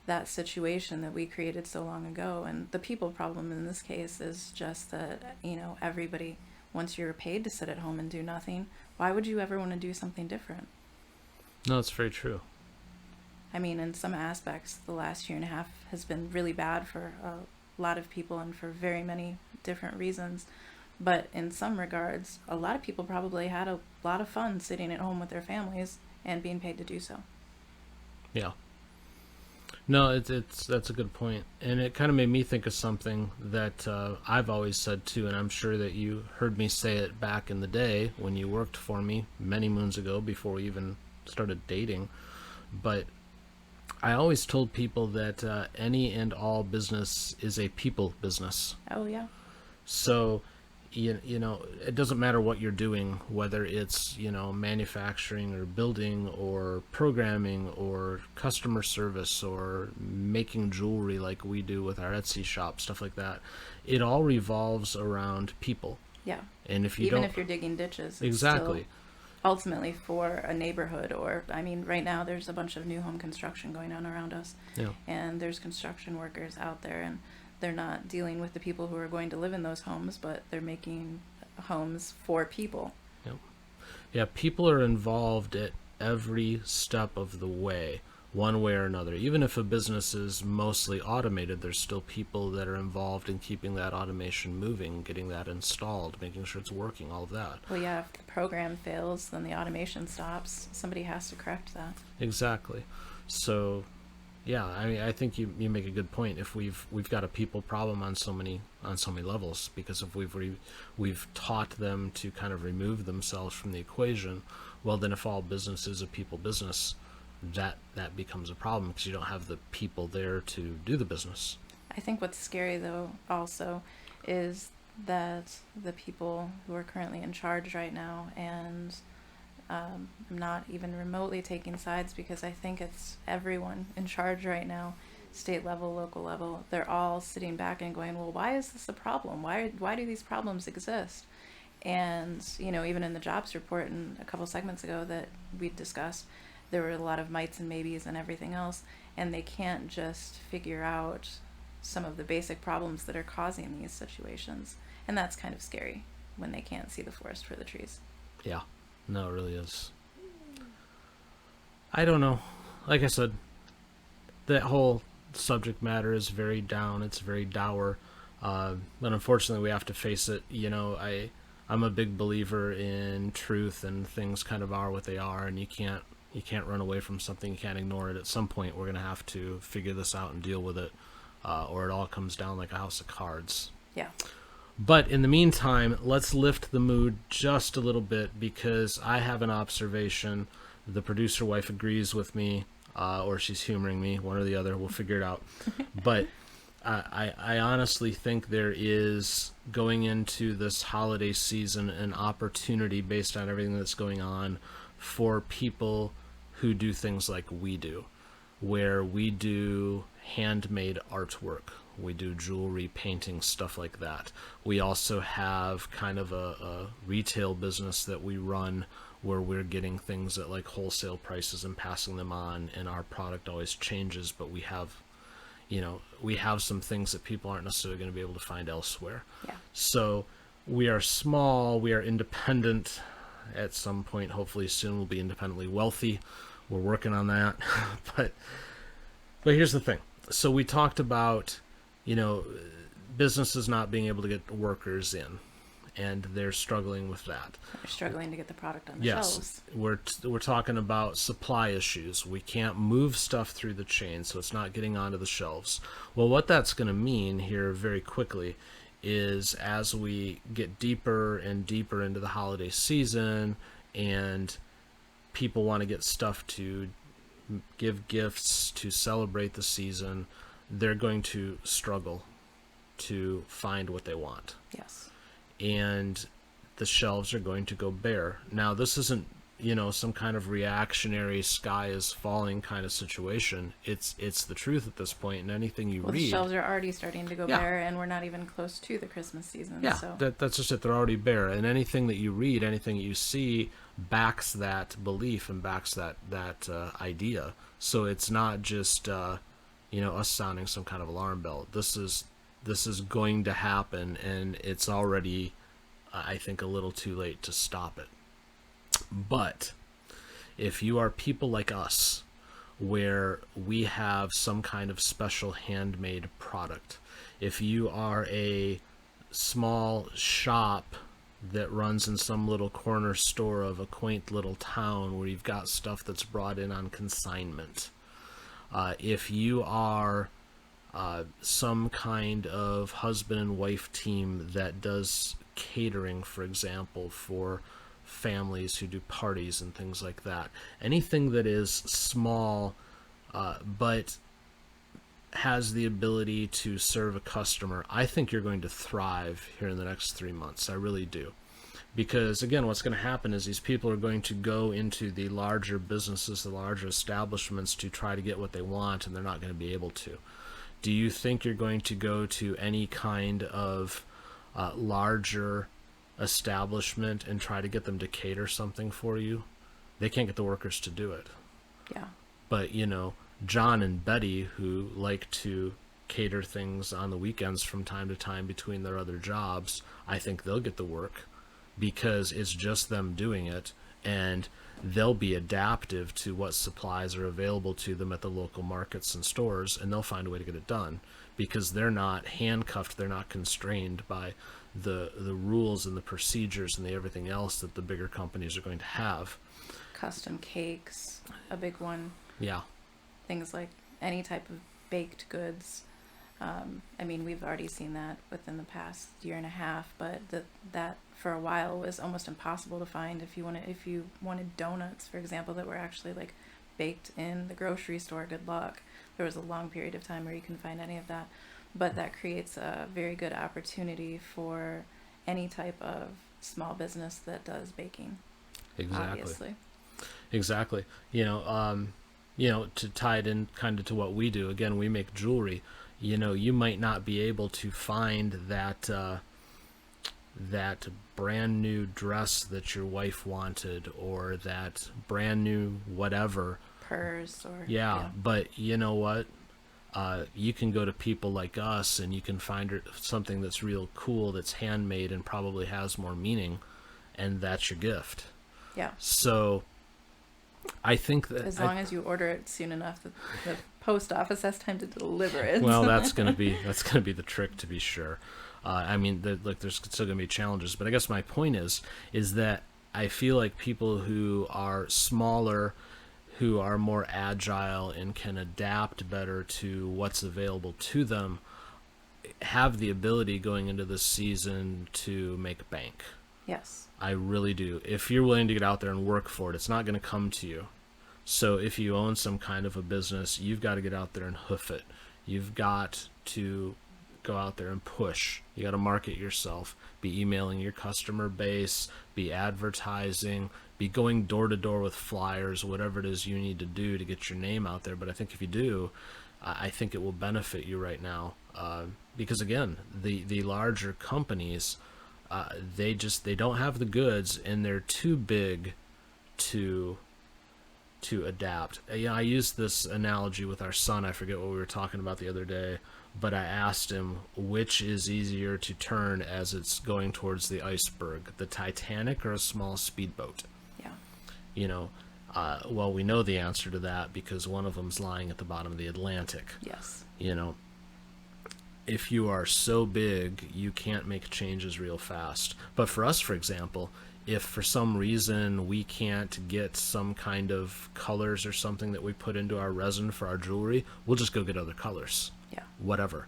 that situation that we created so long ago. And the people problem in this case is just that, everybody, once you're paid to sit at home and do nothing, why would you ever want to do something different? No, it's very true. I mean, in some aspects, the last year and a half has been really bad for a lot of people and for very many different reasons. But in some regards, a lot of people probably had a lot of fun sitting at home with their families and being paid to do so. Yeah. No, that's a good point, and it kind of made me think of something that I've always said too, and I'm sure that you heard me say it back in the day when you worked for me many moons ago before we even started dating. But I always told people that any and all business is a people business. Oh, yeah. So, you know, it doesn't matter what you're doing, whether it's, you know, manufacturing or building or programming or customer service or making jewelry like we do with our Etsy shop, stuff like that. It all revolves around people. Yeah. And if you Even don't... if you're digging ditches, it's Exactly. still ultimately for a neighborhood. Or, I mean, right now there's a bunch of new home construction going on around us. Yeah. And there's construction workers out there, and they're not dealing with the people who are going to live in those homes, but they're making homes for people. Yep. Yeah, people are involved at every step of the way, one way or another. Even if a business is mostly automated, there's still people that are involved in keeping that automation moving, getting that installed, making sure it's working, all of that. Well, yeah, if the program fails, then the automation stops. Somebody has to correct that. Exactly. So, yeah, I mean, I think you make a good point. If we've got a people problem on so many levels, because if we've taught them to kind of remove themselves from the equation, well, then if all business is a people business, that becomes a problem because you don't have the people there to do the business. I think what's scary, though, also, is that the people who are currently in charge right now, and I'm not even remotely taking sides because I think it's everyone in charge right now, state level, local level, they're all sitting back and going, well, why is this a problem? Why do these problems exist? And, you know, even in the jobs report and a couple segments ago that we discussed, there were a lot of mights and maybes and everything else, and they can't just figure out some of the basic problems that are causing these situations. And that's kind of scary when they can't see the forest for the trees. Yeah. No, it really is. I don't know. Like I said, that whole subject matter is very down. It's very dour. But unfortunately, we have to face it. You know, I'm a big believer in truth, and things kind of are what they are, and you can't run away from something. You can't ignore it. At some point, we're going to have to figure this out and deal with it, or it all comes down like a house of cards. Yeah. But in the meantime, let's lift the mood just a little bit, because I have an observation. The producer wife agrees with me, or she's humoring me, one or the other. We'll figure it out. But I honestly think there is, going into this holiday season, an opportunity based on everything that's going on for people who do things like we do, where we do handmade artwork. We do jewelry, painting, stuff like that. We also have kind of a retail business that we run where we're getting things at like wholesale prices and passing them on, and our product always changes, but we have, you know, we have some things that people aren't necessarily going to be able to find elsewhere. Yeah. So we are small, we are independent. At some point, hopefully soon, we'll be independently wealthy. We're working on that. But here's the thing. So we talked about, you know, businesses not being able to get workers in, and they're struggling with that. They're struggling to get the product on the Yes, shelves. we're talking about supply issues. We can't move stuff through the chain, so it's not getting onto the shelves. Well, what that's going to mean here very quickly is, as we get deeper and deeper into the holiday season and people want to get stuff to give gifts to celebrate the season, they're going to struggle to find what they want. Yes. And the shelves are going to go bare. Now, this isn't, you know, some kind of reactionary sky is falling kind of situation. It's the truth at this point, and anything you Well, read... the shelves are already starting to go Yeah. bare, and we're not even close to the Christmas season. Yeah, So. that's just it. They're already bare, and anything that you read, anything that you see, backs that belief and backs that idea. So it's not just you know, us sounding some kind of alarm bell. This is going to happen, and it's already, I think, a little too late to stop it. But if you are people like us, where we have some kind of special handmade product, if you are a small shop that runs in some little corner store of a quaint little town where you've got stuff that's brought in on consignment, If you are some kind of husband and wife team that does catering, for example, for families who do parties and things like that, anything that is small but has the ability to serve a customer, I think you're going to thrive here in the next 3 months. I really do. Because, again, what's going to happen is these people are going to go into the larger businesses, the larger establishments to try to get what they want, and they're not going to be able to. Do you think you're going to go to any kind of larger establishment and try to get them to cater something for you? They can't get the workers to do it. Yeah. But, John and Betty, who like to cater things on the weekends from time to time between their other jobs, I think they'll get the work because it's just them doing it, and they'll be adaptive to what supplies are available to them at the local markets and stores, and they'll find a way to get it done because they're not handcuffed, they're not constrained by the rules and the procedures and the everything else that the bigger companies are going to have. Custom cakes, a big one. Yeah. Things like any type of baked goods. We've already seen that within the past year and a half, but that for a while was almost impossible to find. If you wanted donuts, for example, that were actually like baked in the grocery store, good luck. There was a long period of time where you couldn't find any of that, but that creates a very good opportunity for any type of small business that does baking. Exactly. Obviously. Exactly. To tie it in kind of to what we do, again, we make jewelry. You might not be able to find that brand new dress that your wife wanted, or that brand new whatever. Purse or... Yeah, but you know what? You can go to people like us and you can find something that's real cool, that's handmade and probably has more meaning, and that's your gift. Yeah. So I think that as long as you order it soon enough, the post office has time to deliver it. Well, that's gonna be the trick, to be sure. There's still gonna be challenges, but I guess my point is that I feel like people who are smaller, who are more agile and can adapt better to what's available to them, have the ability going into this season to make bank. Yes. I really do. If you're willing to get out there and work for it, it's not going to come to you. So if you own some kind of a business, you've got to get out there and hoof it. You've got to go out there and push. You got to market yourself, be emailing your customer base, be advertising, be going door to door with flyers, whatever it is you need to do to get your name out there. But I think if you do, I think it will benefit you right now. Because again, the larger companies, they don't have the goods, and they're too big to adapt. I used this analogy with our son. I forget what we were talking about the other day, but I asked him which is easier to turn as it's going towards the iceberg, the Titanic or a small speedboat. Yeah. Well, we know the answer to that because one of them's lying at the bottom of the Atlantic. Yes. If you are so big, you can't make changes real fast. But for us, for example, if for some reason we can't get some kind of colors or something that we put into our resin for our jewelry, we'll just go get other colors. Yeah. Whatever.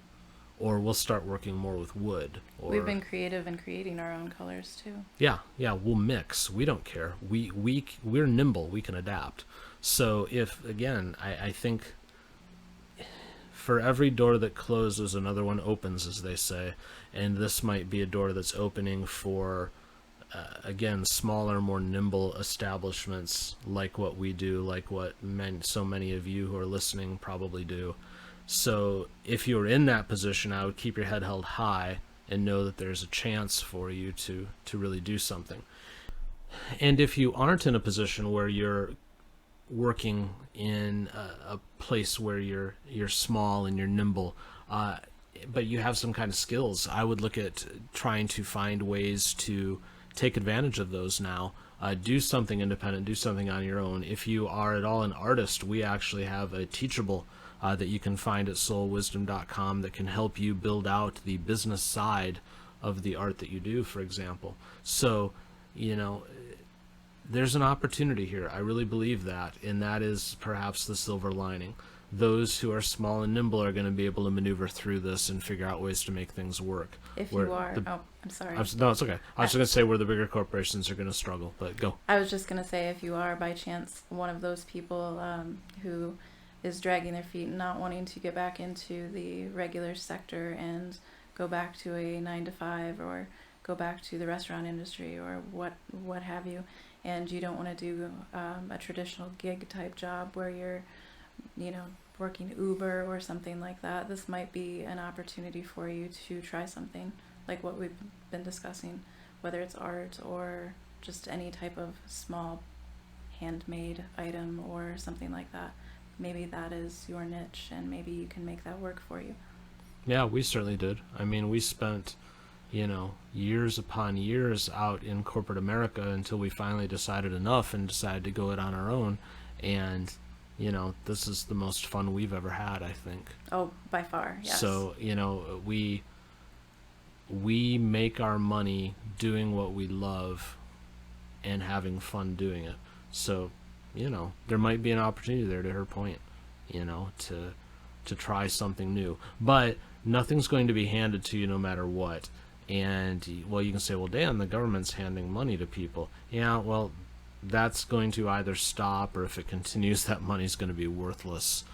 Or we'll start working more with wood. Or, we've been creative in creating our own colors too. Yeah, we'll mix. We don't care. We're nimble. We can adapt. So if, again, I think for every door that closes, another one opens, as they say. And this might be a door that's opening for, again, smaller, more nimble establishments like what we do, like what so many of you who are listening probably do. So if you're in that position, I would keep your head held high and know that there's a chance for you to really do something. And if you aren't in a position where you're working in a place where you're small and you're nimble, but you have some kind of skills, I would look at trying to find ways to take advantage of those now. Do something independent, do something on your own. If you are at all an artist, we actually have a Teachable that you can find at soulofwisdom.com that can help you build out the business side of the art that you do, for example. So, there's an opportunity here. I really believe that, and that is perhaps the silver lining. those who are small and nimble are going to be able to maneuver through this and figure out ways to make things work. If Where you are, the- I'm sorry. No, it's okay. I was just going to say where the bigger corporations are going to struggle, but go. I was just going to say, if you are by chance one of those people who is dragging their feet and not wanting to get back into the regular sector and go back to a 9 to 5 or go back to the restaurant industry or what have you, and you don't want to do a traditional gig type job where you're, working Uber or something like that, this might be an opportunity for you to try something like what we've been discussing, whether it's art or just any type of small handmade item or something like that. Maybe that is your niche and maybe you can make that work for you. Yeah, we certainly did. I mean, we spent, years upon years out in corporate America until we finally decided enough and decided to go it on our own. And, this is the most fun we've ever had, I think. Oh, by far, yes. So, we make our money doing what we love and having fun doing it. So, there might be an opportunity there, to her point, to try something new. But nothing's going to be handed to you no matter what. And, well, you can say, well, Dan, the government's handing money to people. Yeah, well, that's going to either stop, or if it continues, that money's going to be worthless.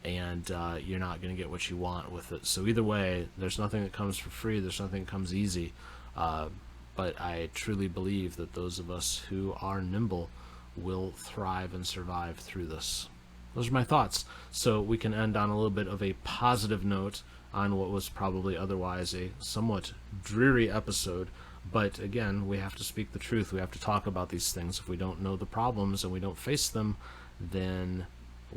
And you're not going to get what you want with it. So either way, there's nothing that comes for free. There's nothing that comes easy. But I truly believe that those of us who are nimble will thrive and survive through this. Those are my thoughts. So we can end on a little bit of a positive note on what was probably otherwise a somewhat dreary episode. But again, we have to speak the truth. We have to talk about these things. If we don't know the problems and we don't face them, then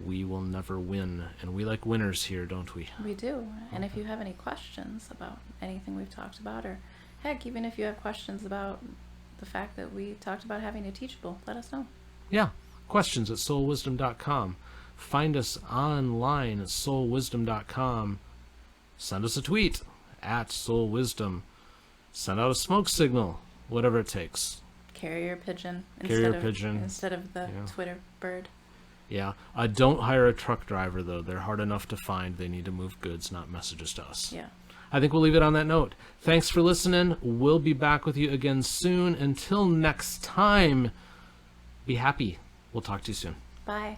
we will never win. And we like winners here, don't we? We do. And if you have any questions about anything we've talked about, or heck, even if you have questions about the fact that we talked about having a teachable, let us know. Yeah. Questions at soulwisdom.com. Find us online at soulwisdom.com. Send us a tweet at soulwisdom. Send out a smoke signal, whatever it takes. Carrier pigeon Pigeon. instead of the Yeah. Twitter bird. Yeah. Don't hire a truck driver, though. They're hard enough to find. They need to move goods, not messages to us. Yeah. I think we'll leave it on that note. Thanks for listening. We'll be back with you again soon. Until next time, be happy. We'll talk to you soon. Bye.